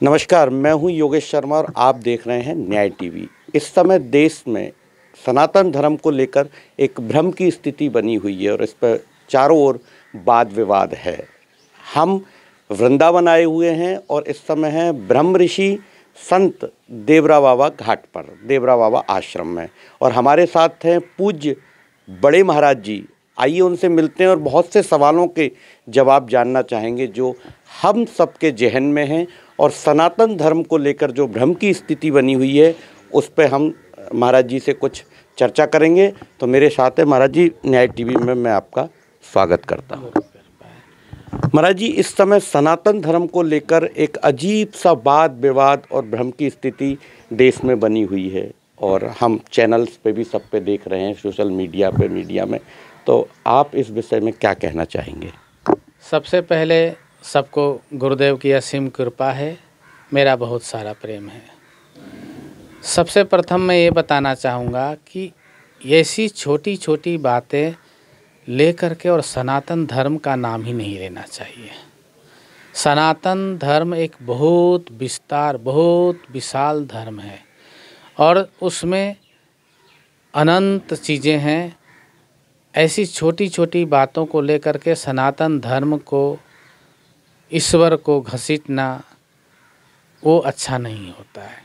नमस्कार, मैं हूं योगेश शर्मा और आप देख रहे हैं न्याय टीवी। इस समय देश में सनातन धर्म को लेकर एक भ्रम की स्थिति बनी हुई है और इस पर चारों ओर वाद विवाद है। हम वृंदावन आए हुए हैं और इस समय हैं ब्रह्म ऋषि संत देवरा बाबा घाट पर, देवरा बाबा आश्रम में, और हमारे साथ हैं पूज्य बड़े महाराज जी। आइए उनसे मिलते हैं और बहुत से सवालों के जवाब जानना चाहेंगे जो हम सबके जहन में हैं, और सनातन धर्म को लेकर जो भ्रम की स्थिति बनी हुई है उस पे हम महाराज जी से कुछ चर्चा करेंगे। तो मेरे साथ है महाराज जी, न्याय टीवी में मैं आपका स्वागत करता हूँ। महाराज जी, इस समय सनातन धर्म को लेकर एक अजीब सा वाद विवाद और भ्रम की स्थिति देश में बनी हुई है और हम चैनल्स पे भी सब पे देख रहे हैं, सोशल मीडिया पे, मीडिया में। तो आप इस विषय में क्या कहना चाहेंगे? सबसे पहले सबको गुरुदेव की असीम कृपा है, मेरा बहुत सारा प्रेम है। सबसे प्रथम मैं ये बताना चाहूँगा कि ऐसी छोटी छोटी बातें लेकर के और सनातन धर्म का नाम ही नहीं लेना चाहिए। सनातन धर्म एक बहुत विशाल धर्म है और उसमें अनंत चीज़ें हैं। ऐसी छोटी छोटी बातों को लेकर के सनातन धर्म को, ईश्वर को घसीटना वो अच्छा नहीं होता है।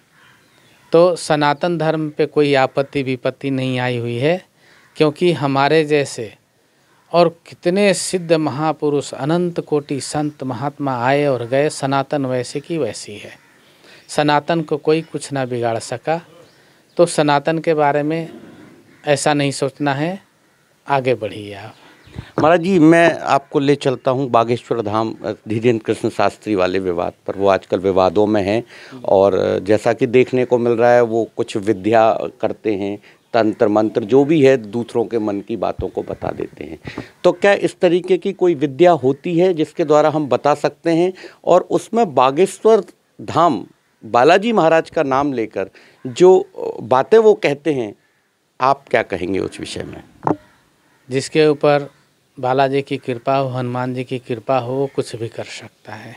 तो सनातन धर्म पे कोई आपत्ति विपत्ति नहीं आई हुई है, क्योंकि हमारे जैसे और कितने सिद्ध महापुरुष, अनंत कोटि संत महात्मा आए और गए। सनातन वैसे की वैसी है, सनातन को कोई कुछ ना बिगाड़ सका। तो सनातन के बारे में ऐसा नहीं सोचना है, आगे बढ़िए आप। महाराज जी, मैं आपको ले चलता हूँ बागेश्वर धाम धीरेन्द्र कृष्ण शास्त्री वाले विवाद पर। वो आजकल विवादों में हैं और जैसा कि देखने को मिल रहा है वो कुछ विद्या करते हैं, तंत्र मंत्र जो भी है, दूसरों के मन की बातों को बता देते हैं। तो क्या इस तरीके की कोई विद्या होती है जिसके द्वारा हम बता सकते हैं? और उसमें बागेश्वर धाम बालाजी महाराज का नाम लेकर जो बातें वो कहते हैं, आप क्या कहेंगे उस विषय में? जिसके ऊपर बालाजी की कृपा हो, हनुमान जी की कृपा हो, वो कुछ भी कर सकता है।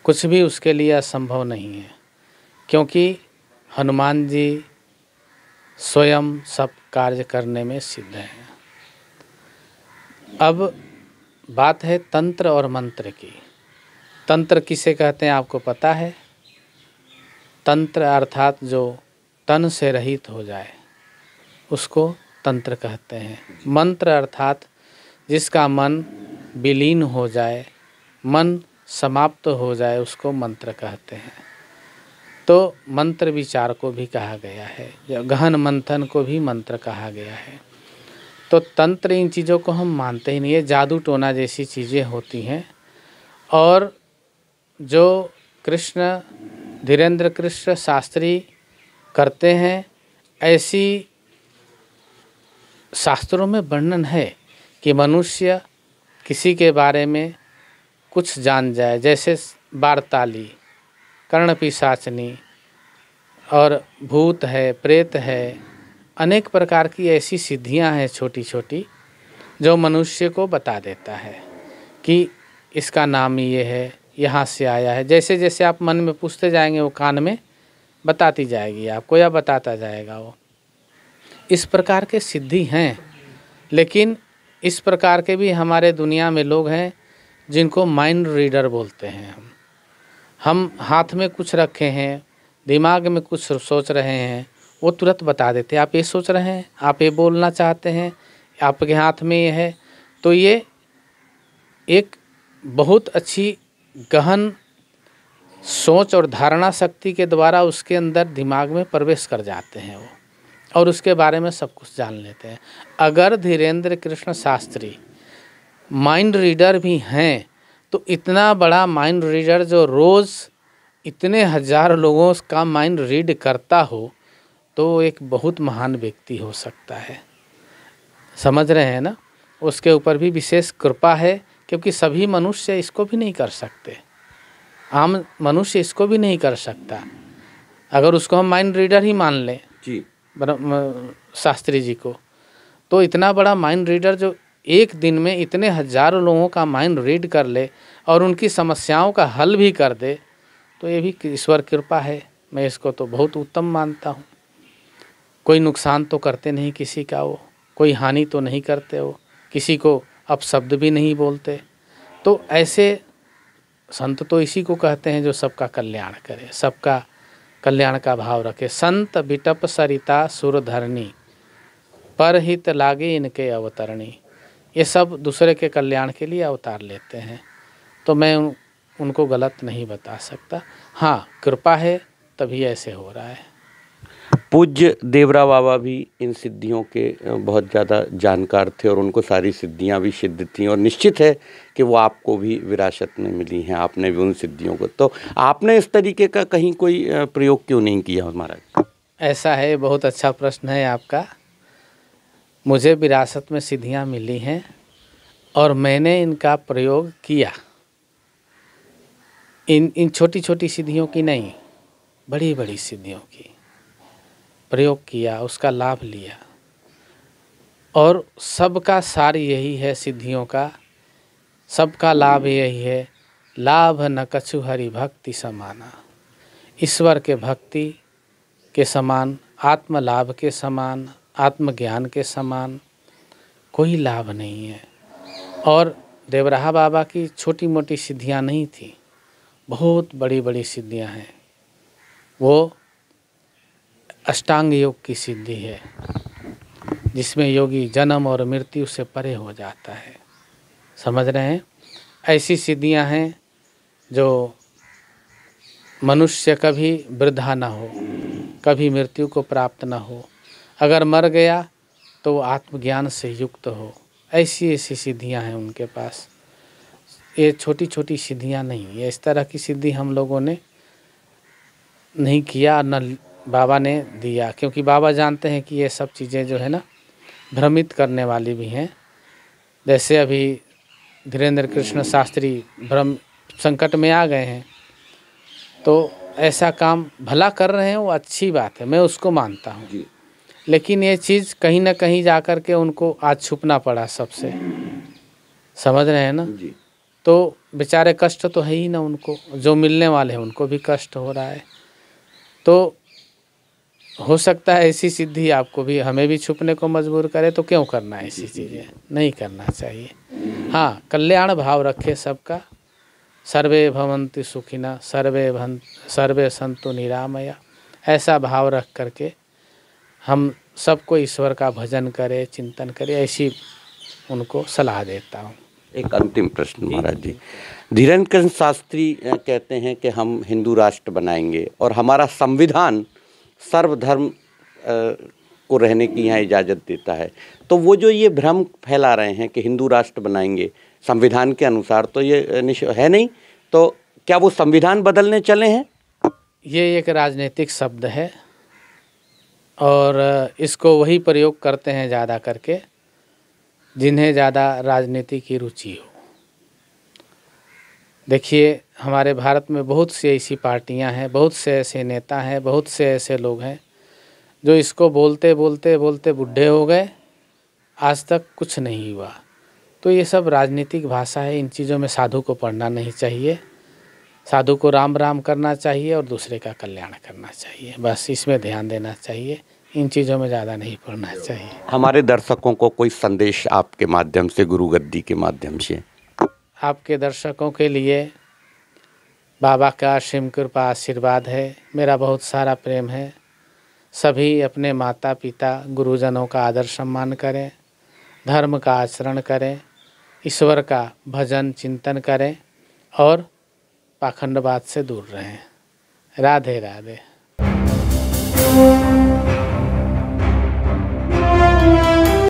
कुछ भी उसके लिए असंभव नहीं है, क्योंकि हनुमान जी स्वयं सब कार्य करने में सिद्ध हैं। अब बात है तंत्र और मंत्र की। तंत्र किसे कहते हैं आपको पता है? तंत्र अर्थात जो तन से रहित हो जाए उसको तंत्र कहते हैं। मंत्र अर्थात जिसका मन विलीन हो जाए, मन समाप्त हो जाए, उसको मंत्र कहते हैं। तो मंत्र विचार को भी कहा गया है, गहन मंथन को भी मंत्र कहा गया है। तो तंत्र, इन चीज़ों को हम मानते ही नहीं है, जादू टोना जैसी चीज़ें होती हैं। और जो धीरेन्द्र कृष्ण शास्त्री करते हैं, ऐसी शास्त्रों में वर्णन है कि मनुष्य किसी के बारे में कुछ जान जाए, जैसे वार्ताली, कर्णपिशाचनी और भूत है, प्रेत है, अनेक प्रकार की ऐसी सिद्धियां हैं छोटी छोटी, जो मनुष्य को बता देता है कि इसका नाम ये है, यहाँ से आया है। जैसे जैसे आप मन में पूछते जाएंगे वो कान में बताती जाएगी आपको, या बताता जाएगा वो। इस प्रकार के सिद्धि हैं। लेकिन इस प्रकार के भी हमारे दुनिया में लोग हैं जिनको माइंड रीडर बोलते हैं। हम हाथ में कुछ रखे हैं, दिमाग में कुछ सोच रहे हैं, वो तुरंत बता देते हैं, आप ये सोच रहे हैं, आप ये बोलना चाहते हैं, आपके हाथ में ये है। तो ये एक बहुत अच्छी गहन सोच और धारणा शक्ति के द्वारा उसके अंदर दिमाग में प्रवेश कर जाते हैं वो, और उसके बारे में सब कुछ जान लेते हैं। अगर धीरेन्द्र कृष्ण शास्त्री माइंड रीडर भी हैं, तो इतना बड़ा माइंड रीडर जो रोज़ इतने हजार लोगों का माइंड रीड करता हो, तो एक बहुत महान व्यक्ति हो सकता है। समझ रहे हैं ना? उसके ऊपर भी विशेष कृपा है, क्योंकि सभी मनुष्य इसको भी नहीं कर सकते। आम मनुष्य इसको भी नहीं कर सकता। अगर उसको हम माइंड रीडर ही मान लें जी, शास्त्री जी को, तो इतना बड़ा माइंड रीडर जो एक दिन में इतने हजारों लोगों का माइंड रीड कर ले और उनकी समस्याओं का हल भी कर दे, तो ये भी ईश्वर कृपा है। मैं इसको तो बहुत उत्तम मानता हूँ। कोई नुकसान तो करते नहीं किसी का, वो कोई हानि तो नहीं करते, वो किसी को अपशब्द भी नहीं बोलते। तो ऐसे संत तो इसी को कहते हैं जो सबका कल्याण करे, सबका कल्याण का भाव रखे। संत बिटप सरिता सुरधरणी, परहित लागे इनके अवतरणी। ये सब दूसरे के कल्याण के लिए अवतार लेते हैं, तो मैं उनको गलत नहीं बता सकता। हाँ, कृपा है तभी ऐसे हो रहा है। पूज्य देवरा बाबा भी इन सिद्धियों के बहुत ज़्यादा जानकार थे और उनको सारी सिद्धियां भी सिद्ध थीं, और निश्चित है कि वो आपको भी विरासत में मिली हैं, आपने भी उन सिद्धियों को। तो आपने इस तरीके का कहीं कोई प्रयोग क्यों नहीं किया महाराज? ऐसा है, बहुत अच्छा प्रश्न है आपका। मुझे विरासत में सिद्धियां मिली हैं और मैंने इनका प्रयोग किया। इन छोटी छोटी सिद्धियों की नहीं, बड़ी बड़ी सिद्धियों की प्रयोग किया, उसका लाभ लिया। और सबका सार यही है सिद्धियों का, सबका लाभ यही है, लाभ न कछु हरि भक्ति समाना। ईश्वर के भक्ति के समान, आत्म लाभ के समान, आत्मज्ञान के समान कोई लाभ नहीं है। और देवराहा बाबा की छोटी मोटी सिद्धियां नहीं थी, बहुत बड़ी बड़ी सिद्धियां हैं। वो अष्टांग योग की सिद्धि है, जिसमें योगी जन्म और मृत्यु से परे हो जाता है। समझ रहे हैं? ऐसी सिद्धियां हैं जो मनुष्य कभी वृद्धा न हो, कभी मृत्यु को प्राप्त न हो, अगर मर गया तो वो आत्मज्ञान से युक्त हो। ऐसी ऐसी सिद्धियां हैं उनके पास। ये छोटी छोटी सिद्धियां नहीं, ये इस तरह की सिद्धि हम लोगों ने नहीं किया, न बाबा ने दिया, क्योंकि बाबा जानते हैं कि ये सब चीज़ें जो है ना भ्रमित करने वाली भी हैं। जैसे अभी धीरेन्द्र कृष्ण शास्त्री भ्रम संकट में आ गए हैं, तो ऐसा काम भला कर रहे हैं, वो अच्छी बात है, मैं उसको मानता हूँ। लेकिन ये चीज़ कहीं ना कहीं जा कर के उनको आज छुपना पड़ा सबसे। समझ रहे हैं ना? तो बेचारे कष्ट तो है ही ना उनको, जो मिलने वाले हैं उनको भी कष्ट हो रहा है। तो हो सकता है ऐसी सिद्धि आपको भी, हमें भी छुपने को मजबूर करे, तो क्यों करना है ऐसी चीज़ें? नहीं करना चाहिए। हाँ, कल्याण भाव रखे सबका। सर्वे भवन्ति सुखिनः सर्वे सन्तु निरामया, ऐसा भाव रख करके हम सबको ईश्वर का भजन करें, चिंतन करें, ऐसी उनको सलाह देता हूँ। एक अंतिम प्रश्न महाराज जी, धीरेन्द्र कृष्ण शास्त्री कहते हैं कि हम हिंदू राष्ट्र बनाएंगे और हमारा संविधान सर्वधर्म को रहने की यहाँ इजाज़त देता है। तो वो जो ये भ्रम फैला रहे हैं कि हिंदू राष्ट्र बनाएंगे संविधान के अनुसार, तो ये है नहीं, तो क्या वो संविधान बदलने चले हैं? ये एक राजनीतिक शब्द है और इसको वही प्रयोग करते हैं ज़्यादा करके जिन्हें ज़्यादा राजनीति की रुचि हो। देखिए, हमारे भारत में बहुत सी ऐसी पार्टियां हैं, बहुत से ऐसे नेता हैं, बहुत से ऐसे लोग हैं जो इसको बोलते बोलते बोलते बूढ़े हो गए, आज तक कुछ नहीं हुआ। तो ये सब राजनीतिक भाषा है, इन चीज़ों में साधु को पढ़ना नहीं चाहिए। साधु को राम राम करना चाहिए और दूसरे का कल्याण करना चाहिए, बस इसमें ध्यान देना चाहिए। इन चीज़ों में ज़्यादा नहीं पढ़ना चाहिए। हमारे दर्शकों को कोई संदेश आपके माध्यम से, गुरु गद्दी के माध्यम से? आपके दर्शकों के लिए बाबा का असीम कृपा आशीर्वाद है, मेरा बहुत सारा प्रेम है। सभी अपने माता पिता गुरुजनों का आदर सम्मान करें, धर्म का आचरण करें, ईश्वर का भजन चिंतन करें और पाखंडवाद से दूर रहें। राधे राधे।